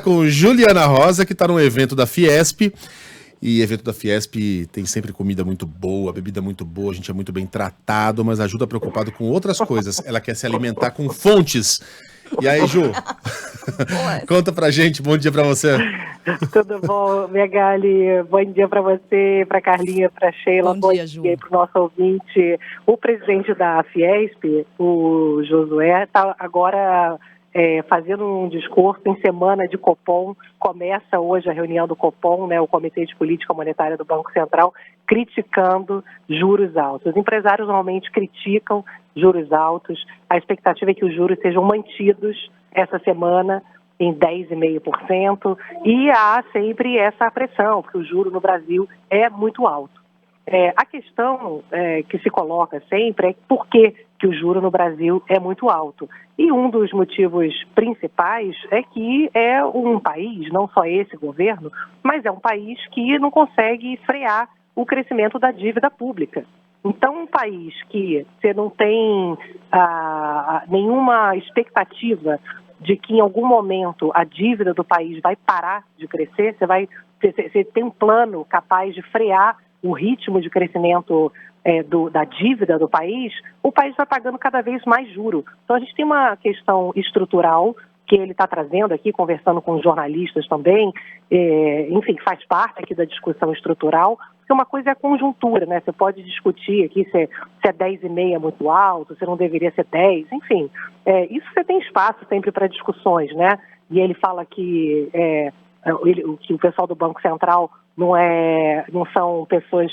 Com Juliana Rosa, que está no evento da Fiesp. E evento da Fiesp tem sempre comida muito boa, bebida muito boa, a gente é muito bem tratado, mas ajuda preocupado com outras coisas. Ela quer se alimentar com fontes. E aí, Ju? Conta pra gente, bom dia pra você. Tudo bom, Megali? Bom dia para você, para Carlinha, para Sheila. Bom dia, Ju. Para o nosso ouvinte. O presidente da Fiesp, o Josué, está agora fazendo um discurso em semana de Copom. Começa hoje a reunião do Copom, né, o Comitê de Política Monetária do Banco Central, criticando juros altos. Os empresários normalmente criticam juros altos. A expectativa é que os juros sejam mantidos essa semana em 10,5%, e há sempre essa pressão, porque o juro no Brasil é muito alto. A questão que se coloca sempre é por que o juro no Brasil é muito alto. E um dos motivos principais é que é um país, não só esse governo, mas é um país que não consegue frear o crescimento da dívida pública. Então, um país que você não tem nenhuma expectativa de que em algum momento a dívida do país vai parar de crescer, você tem um plano capaz de frear o ritmo de crescimento da dívida do país, o país vai pagando cada vez mais juro. Então a gente tem uma questão estrutural que ele está trazendo aqui, conversando com os jornalistas também, enfim, faz parte aqui da discussão estrutural, porque uma coisa é a conjuntura, né? Você pode discutir aqui se é 10,5 é muito alto, se não deveria ser 10, enfim. Isso você tem espaço sempre para discussões, né? E ele fala que o pessoal do Banco Central não são pessoas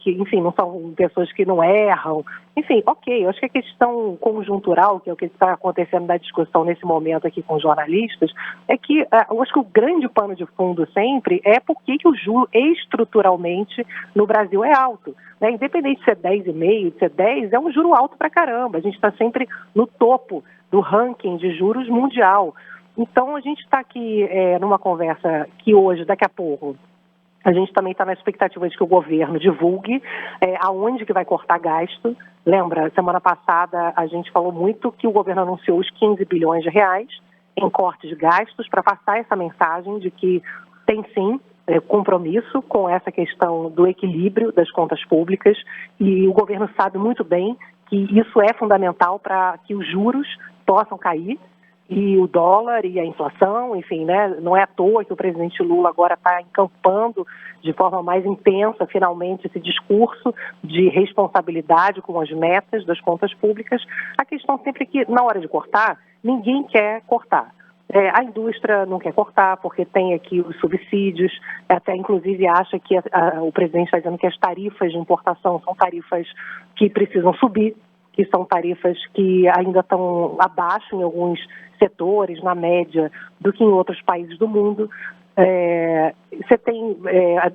enfim, não são pessoas que não erram. Enfim, ok, eu acho que a questão conjuntural, que é o que está acontecendo na discussão nesse momento aqui com os jornalistas, é que eu acho que o grande pano de fundo sempre é por que o juro estruturalmente no Brasil é alto. Né? Independente de ser 10,5, de ser 10, é um juro alto pra caramba. A gente está sempre no topo do ranking de juros mundial. Então, a gente está aqui numa conversa que hoje, daqui a pouco, a gente também está na expectativa de que o governo divulgue aonde que vai cortar gasto. Lembra, semana passada a gente falou muito que o governo anunciou os 15 bilhões de reais em corte de gastos para passar essa mensagem de que tem sim compromisso com essa questão do equilíbrio das contas públicas, e o governo sabe muito bem que isso é fundamental para que os juros possam cair. E o dólar e a inflação, enfim, né? Não é à toa que o presidente Lula agora está encampando de forma mais intensa, finalmente, esse discurso de responsabilidade com as metas das contas públicas. A questão sempre é que, na hora de cortar, ninguém quer cortar. A indústria não quer cortar porque tem aqui os subsídios, até inclusive acha que o presidente está dizendo que as tarifas de importação são tarifas que precisam subir, que são tarifas que ainda estão abaixo em alguns setores, na média, do que em outros países do mundo. Você tem,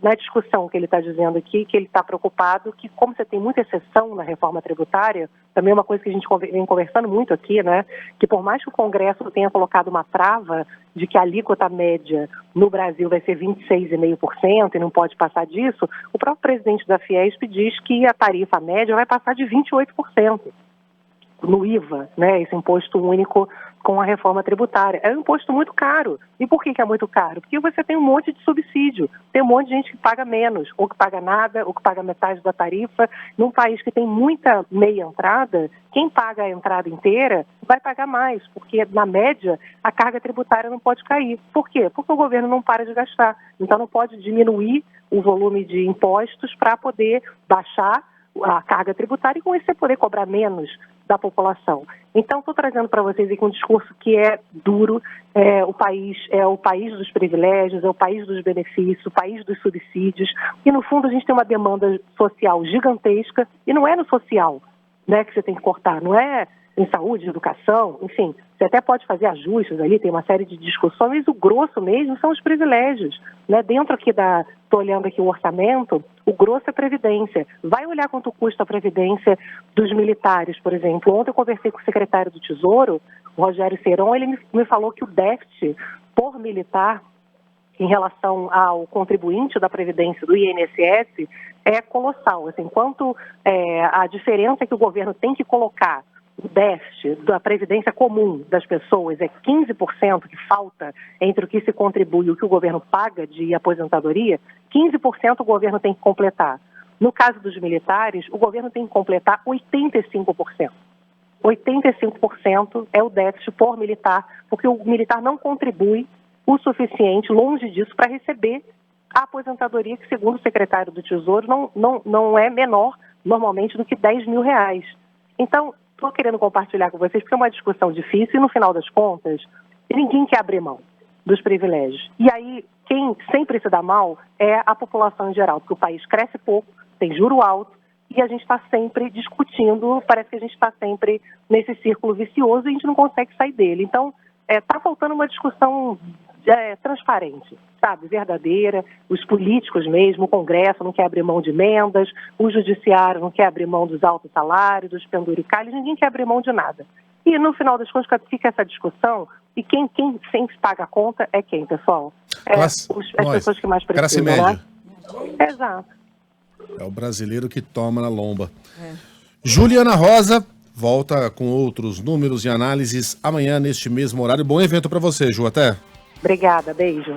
na discussão que ele está dizendo aqui, que ele está preocupado que, como você tem muita exceção na reforma tributária, também é uma coisa que a gente vem conversando muito aqui, né, que por mais que o Congresso tenha colocado uma trava de que a alíquota média no Brasil vai ser 26,5% e não pode passar disso, o próprio presidente da Fiesp diz que a tarifa média vai passar de 28% no IVA, né, esse imposto único com a reforma tributária. É um imposto muito caro. E por que é muito caro? Porque você tem um monte de subsídio, tem um monte de gente que paga menos, ou que paga nada, ou que paga metade da tarifa. Num país que tem muita meia entrada, quem paga a entrada inteira vai pagar mais, porque, na média, a carga tributária não pode cair. Por quê? Porque o governo não para de gastar. Então, não pode diminuir o volume de impostos para poder baixar a carga tributária e, com isso, você poder cobrar menos da população. Então, estou trazendo para vocês aqui um discurso que é duro. O país dos privilégios, é o país dos benefícios, o país dos subsídios, e no fundo a gente tem uma demanda social gigantesca, e não é no social, né, que você tem que cortar, não é em saúde, educação, enfim, você até pode fazer ajustes ali, tem uma série de discussões, mas o grosso mesmo são os privilégios, né? Dentro aqui estou olhando aqui o orçamento, o grosso é previdência. Vai olhar quanto custa a previdência dos militares, por exemplo. Ontem eu conversei com o secretário do Tesouro, o Rogério Ceron, ele me falou que o déficit por militar em relação ao contribuinte da Previdência do INSS é colossal. Assim, quanto a diferença que o governo tem que colocar o déficit da previdência comum das pessoas é 15% que falta entre o que se contribui e o que o governo paga de aposentadoria, 15% o governo tem que completar. No caso dos militares, o governo tem que completar 85%. 85% é o déficit por militar, porque o militar não contribui o suficiente, longe disso, para receber a aposentadoria, que, segundo o secretário do Tesouro, não é menor, normalmente, do que R$10 mil. Então, estou querendo compartilhar com vocês, porque é uma discussão difícil e, no final das contas, ninguém quer abrir mão dos privilégios. E aí, quem sempre se dá mal é a população em geral, porque o país cresce pouco, tem juro alto, e a gente está sempre discutindo, parece que a gente está sempre nesse círculo vicioso e a gente não consegue sair dele. Então, está faltando uma discussão transparente, sabe, verdadeira. Os políticos mesmo, o Congresso não quer abrir mão de emendas, o Judiciário não quer abrir mão dos altos salários, dos penduricalhos, ninguém quer abrir mão de nada. E, no final das contas, fica essa discussão, e quem sempre paga a conta é quem, pessoal? As pessoas que mais precisam, né? Exato. É o brasileiro que toma na lomba. Juliana Rosa volta com outros números e análises amanhã neste mesmo horário. Bom evento para você, Ju. Até. Obrigada, beijo.